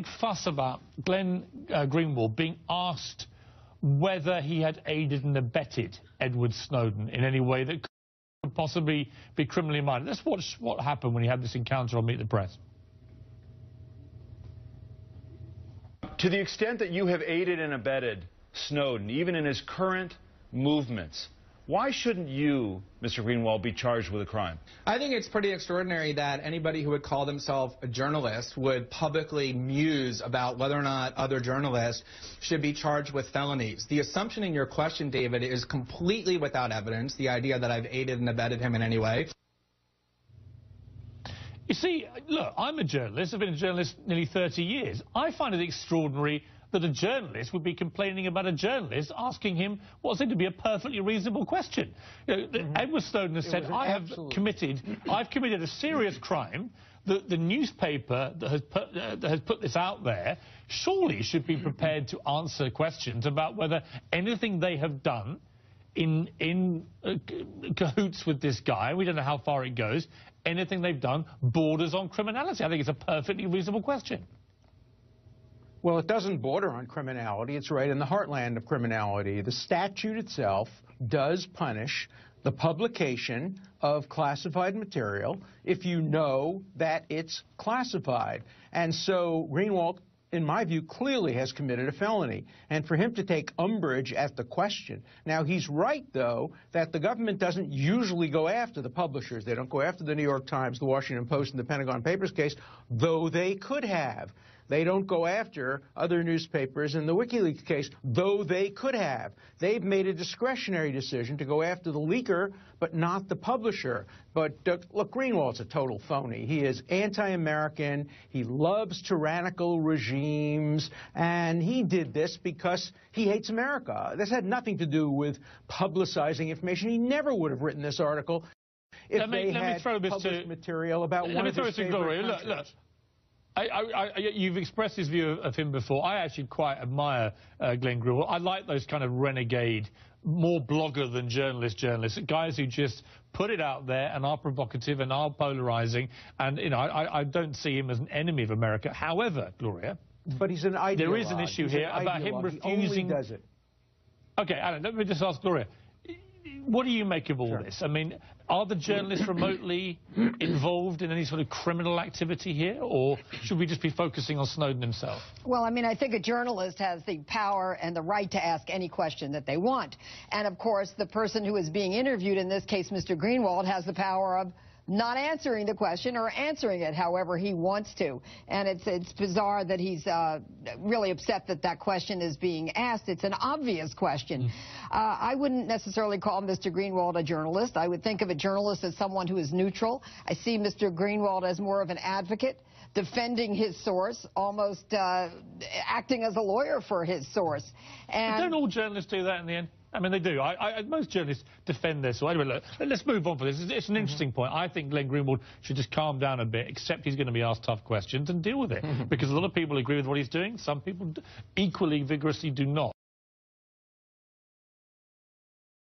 big fuss about Glenn Greenwald being asked whether he had aided and abetted Edward Snowden in any way that could possibly be criminally minded. Let's watch what happened when he had this encounter on Meet the Press. To the extent that you have aided and abetted Snowden, even in his current movements, why shouldn't you, Mr. Greenwald, be charged with a crime? I think it's pretty extraordinary that anybody who would call themselves a journalist would publicly muse about whether or not other journalists should be charged with felonies. The assumption in your question, David, is completely without evidence, the idea that I've aided and abetted him in any way. You see, look, I'm a journalist. I've been a journalist nearly 30 years. I find it extraordinary that a journalist would be complaining about a journalist asking him what seemed to be a perfectly reasonable question. You know, Edward Snowden has said, I've committed a serious crime. The newspaper that has put this out there surely should be prepared to answer questions about whether anything they have done in cahoots with this guy, we don't know how far it goes, anything they've done borders on criminality. I think it's a perfectly reasonable question. Well, it doesn't border on criminality. It's right in the heartland of criminality. The statute itself does punish the publication of classified material if you know that it's classified. And so Greenwald, in my view, clearly has committed a felony. And for him to take umbrage at the question. Now, he's right, though, that the government doesn't usually go after the publishers. They don't go after the New York Times, the Washington Post, and the Pentagon Papers case, though they could have. They don't go after other newspapers in the WikiLeaks case, though they could have. They've made a discretionary decision to go after the leaker, but not the publisher. But look, Greenwald's a total phony. He is anti-American. He loves tyrannical regimes. And he did this because he hates America. This had nothing to do with publicizing information. He never would have written this article if they had published material about one of his favorite countries. Look. You've expressed this view of him before. I actually quite admire Glenn Greenwald. I like those kind of renegade, more blogger than journalists, guys who just put it out there and are provocative and are polarizing. And, you know, I don't see him as an enemy of America. However, Gloria, but he's an ideologue. There is an issue here about him refusing. He only does it. Okay, Alan, let me just ask Gloria. What do you make of all this? I mean, are the journalists remotely involved in any sort of criminal activity here, or should we just be focusing on Snowden himself? Well, I mean, I think a journalist has the power and the right to ask any question that they want. And, of course, the person who is being interviewed, in this case, Mr. Greenwald, has the power of not answering the question or answering it however he wants to. And it's bizarre that he's really upset that that question is being asked. It's an obvious question. I wouldn't necessarily call Mr. Greenwald a journalist. I would think of a journalist as someone who is neutral. I see Mr. Greenwald as more of an advocate, defending his source, almost acting as a lawyer for his source. And but don't all journalists do that in the end? I mean, they do. Most journalists defend this. So anyway, look, let's move on for this. It's an interesting point. I think Glenn Greenwald should just calm down a bit, accept he's going to be asked tough questions and deal with it. Because a lot of people agree with what he's doing. Some people equally vigorously do not.